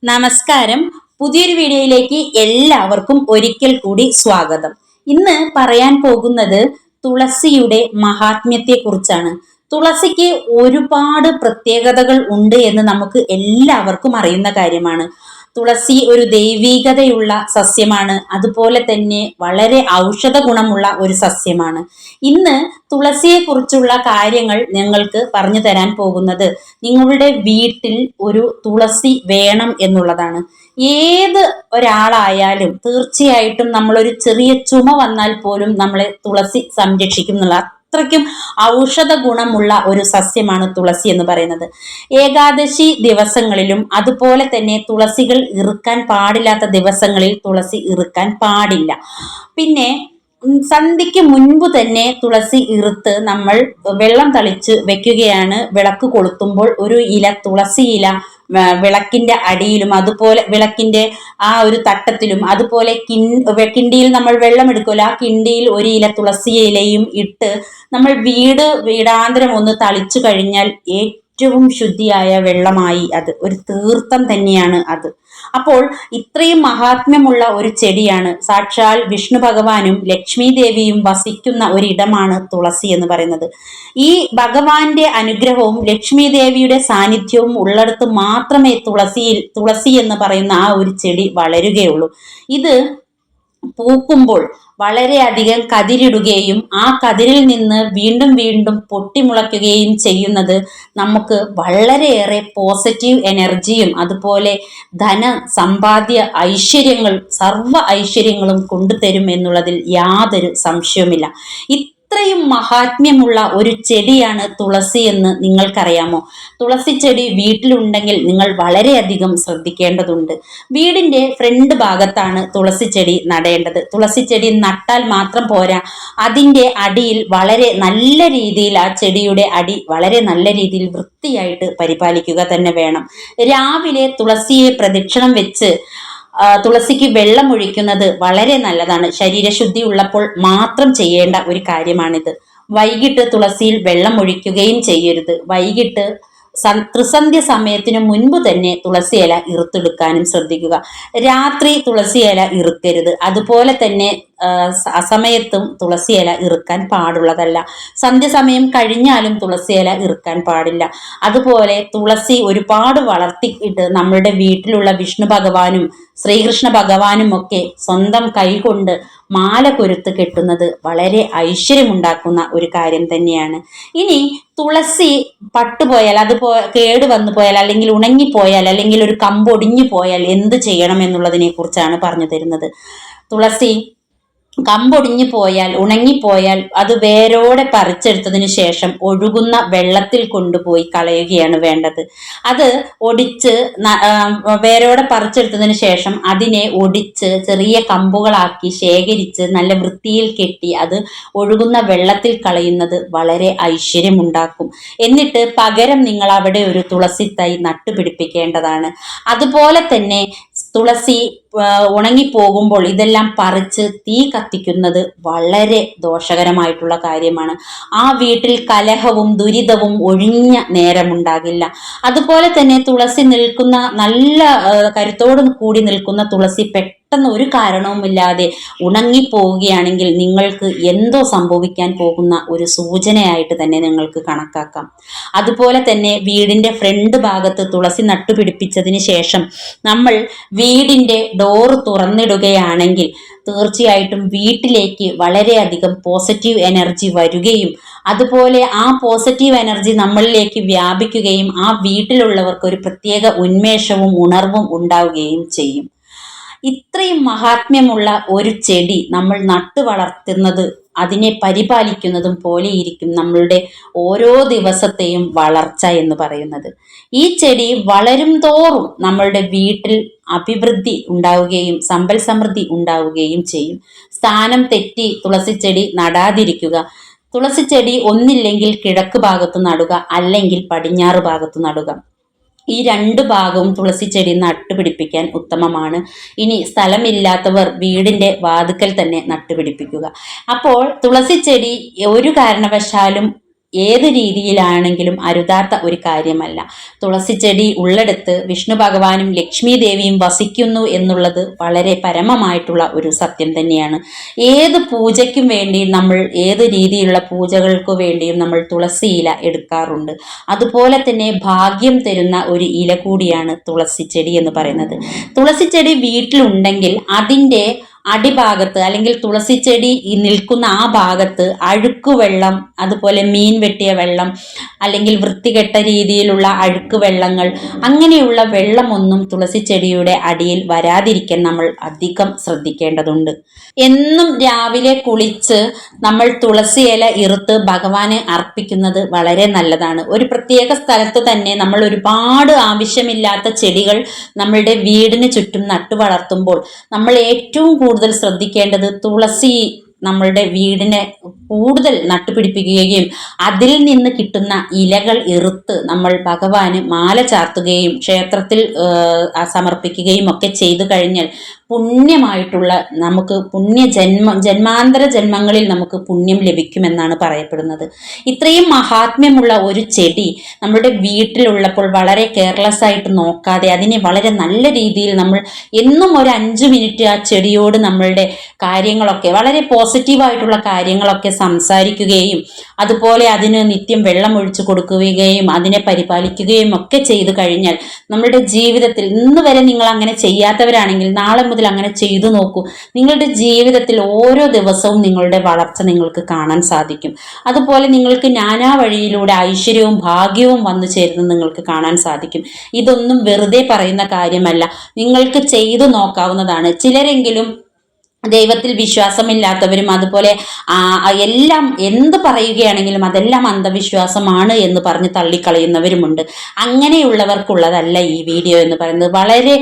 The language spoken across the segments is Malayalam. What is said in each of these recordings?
നമസ്കാരം. പുതിയൊരു വീഡിയോയിലേക്ക് എല്ലാവർക്കും ഒരിക്കൽ കൂടി സ്വാഗതം. ഇന്ന് പറയാൻ പോകുന്നത് തുളസിയുടെ മഹാത്മ്യത്തെ കുറിച്ചാണ്. തുളസിക്ക് ഒരുപാട് പ്രത്യേകതകൾ ഉണ്ട് എന്ന് നമുക്ക് എല്ലാവർക്കും അറിയുന്ന കാര്യമാണ്. തുളസി ഒരു ദൈവീകതയുള്ള സസ്യമാണ്. അതുപോലെ തന്നെ വളരെ ഔഷധ ഗുണമുള്ള ഒരു സസ്യമാണ്. ഇന്ന് തുളസിയെ കുറിച്ചുള്ള കാര്യങ്ങൾ നിങ്ങൾക്ക് പറഞ്ഞു തരാൻ പോകുന്നത് നിങ്ങളുടെ വീട്ടിൽ ഒരു തുളസി വേണം എന്നുള്ളതാണ്. ഏത് ഒരാളായാലും തീർച്ചയായിട്ടും നമ്മളൊരു ചെറിയ ചുമ വന്നാൽ പോലും നമ്മളെ തുളസി സംരക്ഷിക്കും എന്നുള്ള അത്രയ്ക്കും ഔഷധ ഗുണമുള്ള ഒരു സസ്യമാണ് തുളസി എന്ന് പറയുന്നത്. ഏകാദശി ദിവസങ്ങളിലും അതുപോലെ തന്നെ തുളസികൾ ഇറുക്കാൻ പാടില്ലാത്ത ദിവസങ്ങളിൽ തുളസി ഇറുക്കാൻ പാടില്ല. പിന്നെ സന്ധ്യയ്ക്ക് മുൻപ് തന്നെ തുളസി ഇറുത്ത് നമ്മൾ വെള്ളം തളിച്ച് വെക്കുകയാണ്. വിളക്ക് കൊളുത്തുമ്പോൾ ഒരു ഇല തുളസി ഇല വിളക്കിന്റെ അടിയിലും അതുപോലെ വിളക്കിന്റെ ആ ഒരു തട്ടത്തിലും അതുപോലെ കിണ്ടിയിൽ നമ്മൾ വെള്ളം എടുക്കുമല്ലോ, ആ കിണ്ടിയിൽ ഒരു ഇല തുളസി ഇലയും ഇട്ട് നമ്മൾ വീടാന്തരം ഒന്ന് തളിച്ചു കഴിഞ്ഞാൽ ഏറ്റവും ശുദ്ധിയായ വെള്ളമായി അത് ഒരു തീർത്ഥം തന്നെയാണ് അത്. അപ്പോൾ ഇത്രയും മഹാത്മ്യമുള്ള ഒരു ചെടിയാണ്. സാക്ഷാൽ വിഷ്ണു ഭഗവാനും ലക്ഷ്മി ദേവിയും വസിക്കുന്ന ഒരിടമാണ് തുളസി എന്ന് പറയുന്നത്. ഈ ഭഗവാന്റെ അനുഗ്രഹവും ലക്ഷ്മി ദേവിയുടെ സാന്നിധ്യവും ഉള്ളിടത്ത് മാത്രമേ തുളസി എന്ന് പറയുന്ന ആ ഒരു ചെടി വളരുകയുള്ളൂ. ഇത് പൂക്കുമ്പോൾ വളരെയധികം കതിരിടുകയും ആ കതിരിൽ നിന്ന് വീണ്ടും വീണ്ടും പൊട്ടിമുളയ്ക്കുകയും ചെയ്യുന്നത് നമുക്ക് വളരെയേറെ പോസിറ്റീവ് എനർജിയും അതുപോലെ ധന സമ്പാദ്യ ഐശ്വര്യങ്ങൾ സർവ്വ ഐശ്വര്യങ്ങളും കൊണ്ടുതരും എന്നുള്ളതിൽ യാതൊരു സംശയവുമില്ല. ഇത്രയും മഹാത്മ്യമുള്ള ഒരു ചെടിയാണ് തുളസി എന്ന് നിങ്ങൾക്കറിയാമോ? തുളസി ചെടി വീട്ടിലുണ്ടെങ്കിൽ നിങ്ങൾ വളരെയധികം ശ്രദ്ധിക്കേണ്ടതുണ്ട്. വീടിന്റെ ഫ്രണ്ട് ഭാഗത്താണ് തുളസി ചെടി നടേണ്ടത്. തുളസി ചെടി നട്ടാൽ മാത്രം പോരാ, അതിൻ്റെ അടിയിൽ വളരെ നല്ല രീതിയിൽ ആ ചെടിയുടെ അടി വളരെ നല്ല രീതിയിൽ വൃത്തിയായിട്ട് പരിപാലിക്കുക തന്നെ വേണം. രാവിലെ തുളസിയെ പ്രദക്ഷിണം വെച്ച് തുളസിക്ക് വെള്ളം ഒഴിക്കുന്നത് വളരെ നല്ലതാണ്. ശരീരശുദ്ധി ഉള്ളപ്പോൾ മാത്രം ചെയ്യേണ്ട ഒരു കാര്യമാണിത്. വൈകിട്ട് തുളസിയിൽ വെള്ളം ഒഴിക്കുകയും ചെയ്യരുത്. വൈകിട്ട് ത്രിസന്ധ്യ സമയത്തിനു മുൻപ് തന്നെ തുളസി ഇല ഇറുത്തെടുക്കാനും ശ്രദ്ധിക്കുക. രാത്രി തുളസി ഇല ഇറുക്കരുത്. അതുപോലെ തന്നെ അസമയത്തും തുളസി ഇല ഇറുക്കാൻ പാടുള്ളതല്ല. സന്ധ്യസമയം കഴിഞ്ഞാലും തുളസി ഇല ഇറുക്കാൻ പാടില്ല. അതുപോലെ തുളസി ഒരുപാട് വളർത്തിയിട്ട് നമ്മളുടെ വീട്ടിലുള്ള വിഷ്ണു ഭഗവാനും ശ്രീകൃഷ്ണ ഭഗവാനും ഒക്കെ സ്വന്തം കൈകൊണ്ട് മാല കൊരുത്ത് കെട്ടുന്നത് വളരെ ഐശ്വര്യമുണ്ടാക്കുന്ന ഒരു കാര്യം തന്നെയാണ്. ഇനി തുളസി പട്ടുപോയാൽ കേട് വന്നു പോയാൽ അല്ലെങ്കിൽ ഉണങ്ങിപ്പോയാൽ അല്ലെങ്കിൽ ഒരു കമ്പൊടിഞ്ഞു പോയാൽ എന്ത് ചെയ്യണം എന്നുള്ളതിനെ കുറിച്ചാണ് പറഞ്ഞു തരുന്നത്. തുളസി കമ്പൊടിഞ്ഞു പോയാൽ ഉണങ്ങിപ്പോയാൽ അത് വേരോടെ പറിച്ചെടുത്തതിന് ശേഷം ഒഴുകുന്ന വെള്ളത്തിൽ കൊണ്ടുപോയി കളയുകയാണ് വേണ്ടത്. അത് ഒടിച്ച് വേരോടെ പറിച്ചെടുത്തതിന് ശേഷം അതിനെ ഒടിച്ച് ചെറിയ കമ്പുകളാക്കി ശേഖരിച്ച് നല്ല വൃത്തിയിൽ കെട്ടി അത് ഒഴുകുന്ന വെള്ളത്തിൽ കളയുന്നത് വളരെ ഐശ്വര്യമുണ്ടാക്കും. എന്നിട്ട് പകരം നിങ്ങൾ അവിടെ ഒരു തുളസി തൈ നട്ടുപിടിപ്പിക്കേണ്ടതാണ്. അതുപോലെ തന്നെ തുളസി ഉണങ്ങിപ്പോകുമ്പോൾ ഇതെല്ലാം പറിച്ച് തീ കത്തിക്കുന്നത് വളരെ ദോഷകരമായിട്ടുള്ള കാര്യമാണ്. ആ വീട്ടിൽ കലഹവും ദുരിതവും ഒഴിഞ്ഞ നേരമുണ്ടാകില്ല. അതുപോലെ തന്നെ തുളസി നിൽക്കുന്ന നല്ല കരുത്തോട് കൂടി നിൽക്കുന്ന തുളസി പെട്ടെന്ന് ഒരു കാരണവുമില്ലാതെ ഉണങ്ങിപ്പോവുകയാണെങ്കിൽ നിങ്ങൾക്ക് എന്തോ സംഭവിക്കാൻ പോകുന്ന ഒരു സൂചനയായിട്ട് തന്നെ നിങ്ങൾക്ക് കണക്കാക്കാം. അതുപോലെ തന്നെ വീടിന്റെ ഫ്രണ്ട് ഭാഗത്ത് തുളസി നട്ടുപിടിപ്പിച്ചതിന് ശേഷം നമ്മൾ വീടിന്റെ ഡോറ് തുറന്നിടുകയാണെങ്കിൽ തീർച്ചയായിട്ടും വീട്ടിലേക്ക് വളരെയധികം പോസിറ്റീവ് എനർജി വരികയും അതുപോലെ ആ പോസിറ്റീവ് എനർജി നമ്മളിലേക്ക് വ്യാപിക്കുകയും ആ വീട്ടിലുള്ളവർക്ക് ഒരു പ്രത്യേക ഉന്മേഷവും ഉണർവും ഉണ്ടാവുകയും ചെയ്യും. ഇത്രയും മഹാത്മ്യമുള്ള ഒരു ചെടി നമ്മൾ നട്ടു വളർത്തുന്നത് അതിനെ പരിപാലിക്കുന്നതും പോലെ ഇരിക്കും നമ്മളുടെ ഓരോ ദിവസത്തെയും വളർച്ച എന്ന് പറയുന്നത്. ഈ ചെടി വളരും തോറും നമ്മളുടെ വീട്ടിൽ അഭിവൃദ്ധി ഉണ്ടാവുകയും സമ്പൽ സമൃദ്ധി ഉണ്ടാവുകയും ചെയ്യും. സ്ഥാനം തെറ്റി തുളസിച്ചെടി നടാതിരിക്കുക. തുളസിച്ചെടി ഒന്നില്ലെങ്കിൽ കിഴക്ക് ഭാഗത്ത് നടുക, അല്ലെങ്കിൽ പടിഞ്ഞാറ് ഭാഗത്ത് നടുക. ഈ രണ്ട് ഭാഗവും തുളസി ചെടി നട്ടുപിടിപ്പിക്കാൻ ഉത്തമമാണ്. ഇനി സ്ഥലമില്ലാത്തവർ വീടിന്റെ വാതുക്കൽ തന്നെ നട്ടുപിടിപ്പിക്കുക. അപ്പോൾ തുളസി ചെടി ഒരു കാരണവശാലും ഏത് രീതിയിലാണെങ്കിലും അരുതാത്ത ഒരു കാര്യമല്ല. തുളസി ചെടി ഉള്ളിടത്ത് വിഷ്ണു ഭഗവാനും ലക്ഷ്മി ദേവിയും വസിക്കുന്നു എന്നുള്ളത് വളരെ പരമമായിട്ടുള്ള ഒരു സത്യം തന്നെയാണ്. ഏത് പൂജയ്ക്കും വേണ്ടി നമ്മൾ ഏത് രീതിയിലുള്ള പൂജകൾക്ക് വേണ്ടിയും നമ്മൾ തുളസി ഇല എടുക്കാറുണ്ട്. അതുപോലെ തന്നെ ഭാഗ്യം തരുന്ന ഒരു ഇല കൂടിയാണ് തുളസി ചെടി എന്ന് പറയുന്നത്. തുളസി ചെടി വീട്ടിലുണ്ടെങ്കിൽ അതിൻ്റെ അടിഭാഗത്ത് അല്ലെങ്കിൽ തുളസി ചെടി നിൽക്കുന്ന ആ ഭാഗത്ത് അഴുക്കുവെള്ളം, അതുപോലെ മീൻ വെട്ടിയ വെള്ളം, അല്ലെങ്കിൽ വൃത്തികെട്ട രീതിയിലുള്ള അഴുക്ക് വെള്ളങ്ങൾ, അങ്ങനെയുള്ള വെള്ളമൊന്നും തുളസി ചെടിയുടെ അടിയിൽ വരാതിരിക്കാൻ നമ്മൾ അധികം ശ്രദ്ധിക്കേണ്ടതുണ്ട്. എന്നും രാവിലെ കുളിച്ച് നമ്മൾ തുളസി ഇല ഇറുത്ത് ഭഗവാന് അർപ്പിക്കുന്നത് വളരെ നല്ലതാണ്. ഒരു പ്രത്യേക സ്ഥലത്ത് തന്നെ നമ്മൾ ഒരുപാട് ആവശ്യമില്ലാത്ത ചെടികൾ നമ്മളുടെ വീടിന് ചുറ്റും നട്ടു വളർത്തുമ്പോൾ നമ്മൾ ഏറ്റവും കൂടുതൽ ശ്രദ്ധിക്കേണ്ടത് തുളസി നമ്മളുടെ വീടിനെ കൂടുതൽ നട്ടുപിടിപ്പിക്കുകയും അതിൽ നിന്ന് കിട്ടുന്ന ഇലകൾ ഇറുത്ത് നമ്മൾ ഭഗവാന് മാല ചാർത്തുകയും ക്ഷേത്രത്തിൽ സമർപ്പിക്കുകയും ഒക്കെ ചെയ്തു കഴിഞ്ഞാൽ പുണ്യമായിട്ടുള്ള നമുക്ക് ജന്മാന്തര ജന്മങ്ങളിൽ നമുക്ക് പുണ്യം ലഭിക്കുമെന്നാണ് പറയപ്പെടുന്നത്. ഇത്രയും മഹാത്മ്യമുള്ള ഒരു ചെടി നമ്മുടെ വീട്ടിലുള്ളപ്പോൾ വളരെ കെയർലെസ് ആയിട്ട് നോക്കാതെ അതിനെ വളരെ നല്ല രീതിയിൽ നമ്മൾ എന്നും ഒരു 5 മിനിറ്റ് ആ ചെടിയോട് നമ്മളുടെ കാര്യങ്ങളൊക്കെ വളരെ പോസിറ്റീവായിട്ടുള്ള കാര്യങ്ങളൊക്കെ സംസാരിക്കുകയും അതുപോലെ അതിന് നിത്യം വെള്ളം ഒഴിച്ചു കൊടുക്കുകയും അതിനെ പരിപാലിക്കുകയും ഒക്കെ ചെയ്തു കഴിഞ്ഞാൽ നമ്മളുടെ ജീവിതത്തിൽ ഇന്ന് വരെ നിങ്ങൾ അങ്ങനെ ചെയ്യാത്തവരാണെങ്കിൽ നാളെ മുതൽ അങ്ങനെ ചെയ്തു നോക്കൂ. നിങ്ങളുടെ ജീവിതത്തിൽ ഓരോ ദിവസവും നിങ്ങളുടെ വളർച്ച നിങ്ങൾക്ക് കാണാൻ സാധിക്കും. അതുപോലെ നിങ്ങൾക്ക് നാനാ വഴിയിലൂടെ ഐശ്വര്യവും ഭാഗ്യവും വന്നു ചേരുന്നത് നിങ്ങൾക്ക് കാണാൻ സാധിക്കും. ഇതൊന്നും വെറുതെ പറയുന്ന കാര്യമല്ല, നിങ്ങൾക്ക് ചെയ്തു നോക്കാവുന്നതാണ്. ചിലരെങ്കിലും ദൈവത്തിൽ വിശ്വാസമില്ലാത്തവരും അതുപോലെ എല്ലാം എന്ത് പറയുകയാണെങ്കിലും അതെല്ലാം അന്ധവിശ്വാസമാണ് എന്ന് പറഞ്ഞ് തള്ളിക്കളയുന്നവരുമുണ്ട്. അങ്ങനെയുള്ളവർക്കുള്ളതല്ല ഈ വീഡിയോ എന്ന് പറയുന്നത്. വളരെ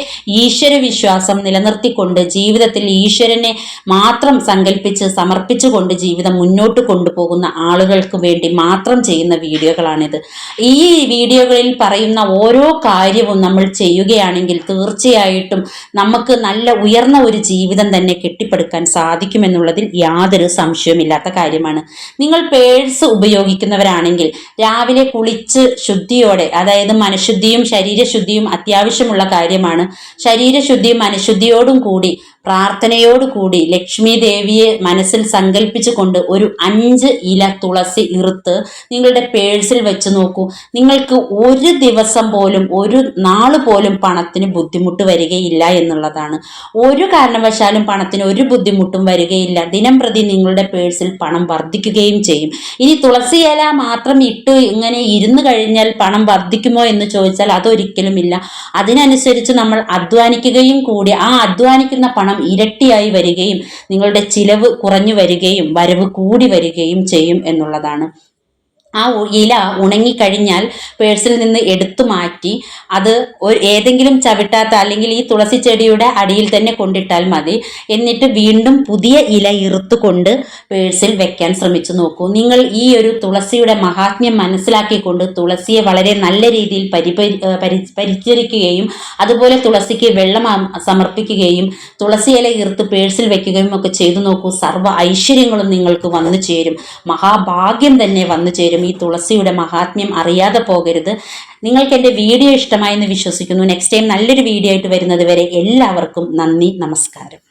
ഈശ്വര വിശ്വാസം നിലനിർത്തിക്കൊണ്ട് ജീവിതത്തിൽ ഈശ്വരനെ മാത്രം സങ്കല്പിച്ച് സമർപ്പിച്ചുകൊണ്ട് ജീവിതം മുന്നോട്ട് കൊണ്ടുപോകുന്ന ആളുകൾക്ക് വേണ്ടി മാത്രം ചെയ്യുന്ന വീഡിയോകളാണിത്. ഈ വീഡിയോകളിൽ പറയുന്ന ഓരോ കാര്യവും നമ്മൾ ചെയ്യുകയാണെങ്കിൽ തീർച്ചയായിട്ടും നമുക്ക് നല്ല ഉയർന്ന ഒരു ജീവിതം തന്നെ കെട്ടിപ്പടുക്കാൻ സാധിക്കുമെന്നുള്ളതിൽ യാതൊരു സംശയവുമില്ലാത്ത കാര്യമാണ്. നിങ്ങൾ പേഴ്സ് ഉപയോഗിക്കുന്നവരാണെങ്കിൽ രാവിലെ കുളിച്ച് ശുദ്ധിയോടെ, അതായത് മനഃശുദ്ധിയും ശരീരശുദ്ധിയും അത്യാവശ്യമുള്ള കാര്യമാണ്. ശരീരശുദ്ധിയും മനഃശുദ്ധിയോടും കൂടി പ്രാർത്ഥനയോടുകൂടി ലക്ഷ്മി ദേവിയെ മനസ്സിൽ സങ്കല്പിച്ചുകൊണ്ട് ഒരു 5 ഇല തുളസി ഇറുത്ത് നിങ്ങളുടെ പേഴ്സിൽ വെച്ച് നോക്കൂ. നിങ്ങൾക്ക് ഒരു ദിവസം പോലും ഒരു നാള് പോലും പണത്തിന് ബുദ്ധിമുട്ട് വരികയില്ല എന്നുള്ളതാണ്. ഒരു കാരണവശാലും പണത്തിന് ഒരു ബുദ്ധിമുട്ടും വരികയില്ല. ദിനം പ്രതി നിങ്ങളുടെ പേഴ്സിൽ പണം വർദ്ധിക്കുകയും ചെയ്യും. ഇനി തുളസി ഇല മാത്രം ഇട്ട് ഇങ്ങനെ ഇരുന്ന് കഴിഞ്ഞാൽ പണം വർദ്ധിക്കുമോ എന്ന് ചോദിച്ചാൽ അതൊരിക്കലുമില്ല. അതിനനുസരിച്ച് നമ്മൾ അധ്വാനിക്കുകയും കൂടി ആ അധ്വാനിക്കുന്ന പണം ഇരട്ടിയായി വരികയും നിങ്ങളുടെ ചിലവ് കുറഞ്ഞു വരികയും വരവ് കൂടി വരികയും ചെയ്യും എന്നുള്ളതാണ്. ആ ഇല ഉണങ്ങിക്കഴിഞ്ഞാൽ പേഴ്സിൽ നിന്ന് എടുത്തു മാറ്റി അത് ഏതെങ്കിലും ചവിട്ടാത്ത അല്ലെങ്കിൽ ഈ തുളസി ചെടിയുടെ അടിയിൽ തന്നെ കൊണ്ടിട്ടാൽ മതി. എന്നിട്ട് വീണ്ടും പുതിയ ഇല ഇറുത്തുകൊണ്ട് പേഴ്സിൽ വെക്കാൻ ശ്രമിച്ചു നോക്കൂ. നിങ്ങൾ ഈ ഒരു തുളസിയുടെ മഹാത്മ്യം മനസ്സിലാക്കിക്കൊണ്ട് തുളസിയെ വളരെ നല്ല രീതിയിൽ പരിചരിക്കുകയും അതുപോലെ തുളസിക്ക് വെള്ളം സമർപ്പിക്കുകയും തുളസി ഇല ഇറുത്ത് പേഴ്സിൽ വെക്കുകയും ഒക്കെ ചെയ്തു നോക്കൂ. സർവ്വ ഐശ്വര്യങ്ങളും നിങ്ങൾക്ക് വന്നു ചേരും. മഹാഭാഗ്യം തന്നെ വന്നു ചേരും. ഈ തുളസിയുടെ മഹാത്മ്യം അറിയാതെ പോകരുത്. നിങ്ങൾക്ക് എൻ്റെ വീഡിയോ ഇഷ്ടമായി എന്ന് വിശ്വസിക്കുന്നു. നെക്സ്റ്റ് ടൈം നല്ലൊരു വീഡിയോ ആയിട്ട് വരുന്നത് വരെ എല്ലാവർക്കും നന്ദി, നമസ്കാരം.